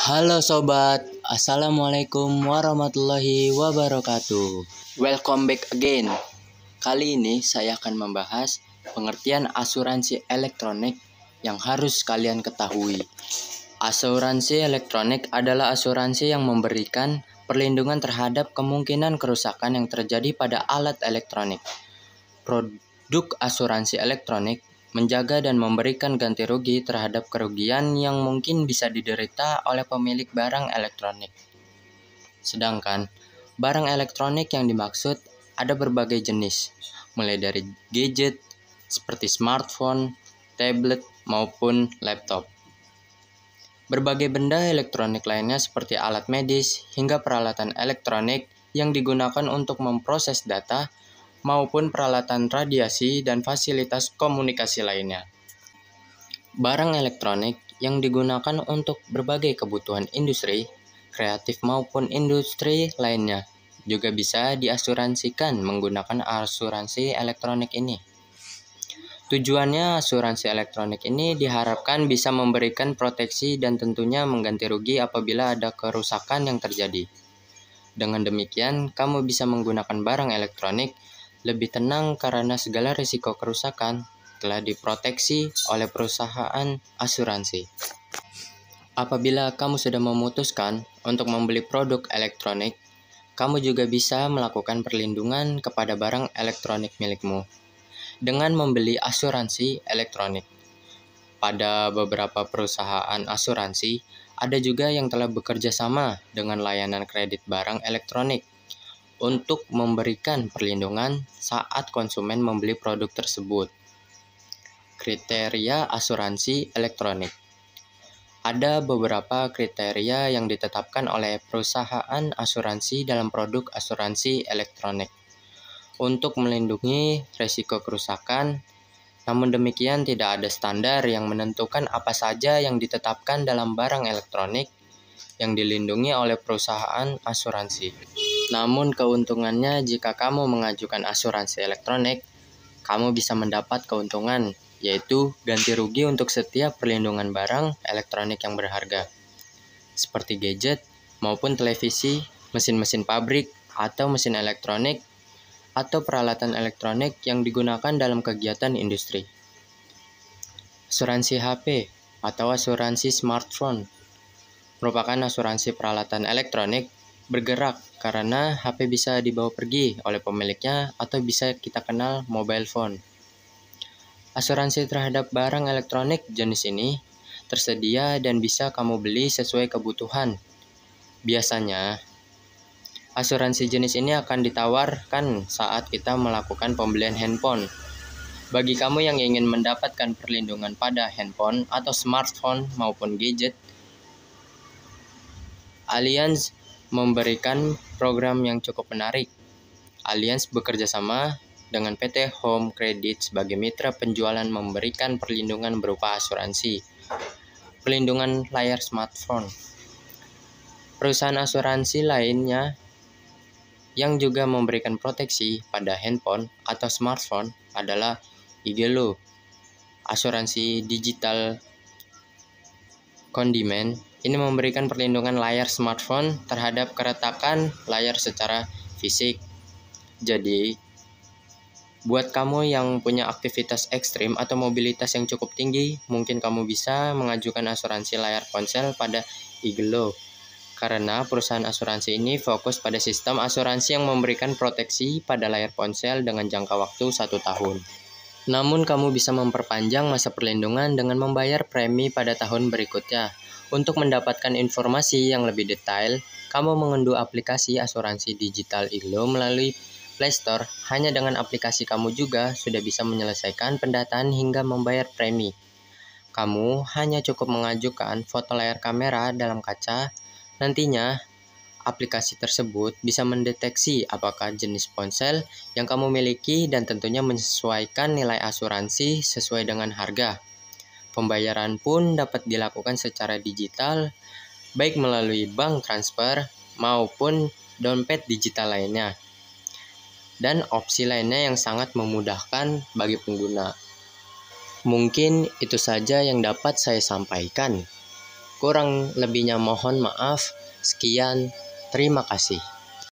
Halo sobat, assalamualaikum warahmatullahi wabarakatuh. Welcome back again. Kali ini saya akan membahas pengertian asuransi elektronik yang harus kalian ketahui. Asuransi elektronik adalah asuransi yang memberikan perlindungan terhadap kemungkinan kerusakan yang terjadi pada alat elektronik. Produk asuransi elektronik menjaga dan memberikan ganti rugi terhadap kerugian yang mungkin bisa diderita oleh pemilik barang elektronik. Sedangkan barang elektronik yang dimaksud ada berbagai jenis, mulai dari gadget seperti smartphone, tablet, maupun laptop. Berbagai benda elektronik lainnya seperti alat medis hingga peralatan elektronik yang digunakan untuk memproses data maupun peralatan radiasi dan fasilitas komunikasi lainnya. Barang elektronik yang digunakan untuk berbagai kebutuhan industri, kreatif maupun industri lainnya juga bisa diasuransikan menggunakan asuransi elektronik ini. Tujuannya asuransi elektronik ini diharapkan bisa memberikan proteksi dan tentunya mengganti rugi apabila ada kerusakan yang terjadi. Dengan demikian, kamu bisa menggunakan barang elektronik lebih tenang karena segala risiko kerusakan telah diproteksi oleh perusahaan asuransi. Apabila kamu sudah memutuskan untuk membeli produk elektronik, kamu juga bisa melakukan perlindungan kepada barang elektronik milikmu dengan membeli asuransi elektronik. Pada beberapa perusahaan asuransi, ada juga yang telah bekerja sama dengan layanan kredit barang elektronik untuk memberikan perlindungan saat konsumen membeli produk tersebut. Kriteria asuransi elektronik. Ada beberapa kriteria yang ditetapkan oleh perusahaan asuransi dalam produk asuransi elektronik untuk melindungi risiko kerusakan. Namun demikian, tidak ada standar yang menentukan apa saja yang ditetapkan dalam barang elektronik yang dilindungi oleh perusahaan asuransi. Namun keuntungannya jika kamu mengajukan asuransi elektronik, kamu bisa mendapat keuntungan, yaitu ganti rugi untuk setiap perlindungan barang elektronik yang berharga, seperti gadget maupun televisi, mesin-mesin pabrik, atau mesin elektronik, atau peralatan elektronik yang digunakan dalam kegiatan industri. Asuransi HP atau asuransi smartphone merupakan asuransi peralatan elektronik bergerak karena HP bisa dibawa pergi oleh pemiliknya atau bisa kita kenal mobile phone. Asuransi terhadap barang elektronik jenis ini tersedia dan bisa kamu beli sesuai kebutuhan. Biasanya, asuransi jenis ini akan ditawarkan saat kita melakukan pembelian handphone. Bagi kamu yang ingin mendapatkan perlindungan pada handphone atau smartphone maupun gadget, Allianz memberikan program yang cukup menarik. Allianz bekerja sama dengan PT Home Credit sebagai mitra penjualan memberikan perlindungan berupa asuransi, perlindungan layar smartphone. Perusahaan asuransi lainnya yang juga memberikan proteksi pada handphone atau smartphone adalah Igelo, asuransi digital kondimen. Ini memberikan perlindungan layar smartphone terhadap keretakan layar secara fisik. Jadi, buat kamu yang punya aktivitas ekstrim atau mobilitas yang cukup tinggi, mungkin kamu bisa mengajukan asuransi layar ponsel pada Igelo. Karena perusahaan asuransi ini fokus pada sistem asuransi yang memberikan proteksi pada layar ponsel dengan jangka waktu 1 tahun. Namun kamu bisa memperpanjang masa perlindungan dengan membayar premi pada tahun berikutnya. Untuk mendapatkan informasi yang lebih detail, kamu mengunduh aplikasi asuransi digital Igelo melalui Play Store. Hanya dengan aplikasi kamu juga sudah bisa menyelesaikan pendataan hingga membayar premi. Kamu hanya cukup mengajukan foto layar kamera dalam kaca. Nantinya, aplikasi tersebut bisa mendeteksi apakah jenis ponsel yang kamu miliki dan tentunya menyesuaikan nilai asuransi sesuai dengan harga. Pembayaran pun dapat dilakukan secara digital, baik melalui bank transfer maupun dompet digital lainnya. Dan opsi lainnya yang sangat memudahkan bagi pengguna. Mungkin itu saja yang dapat saya sampaikan. Kurang lebihnya mohon maaf. Sekian, terima kasih.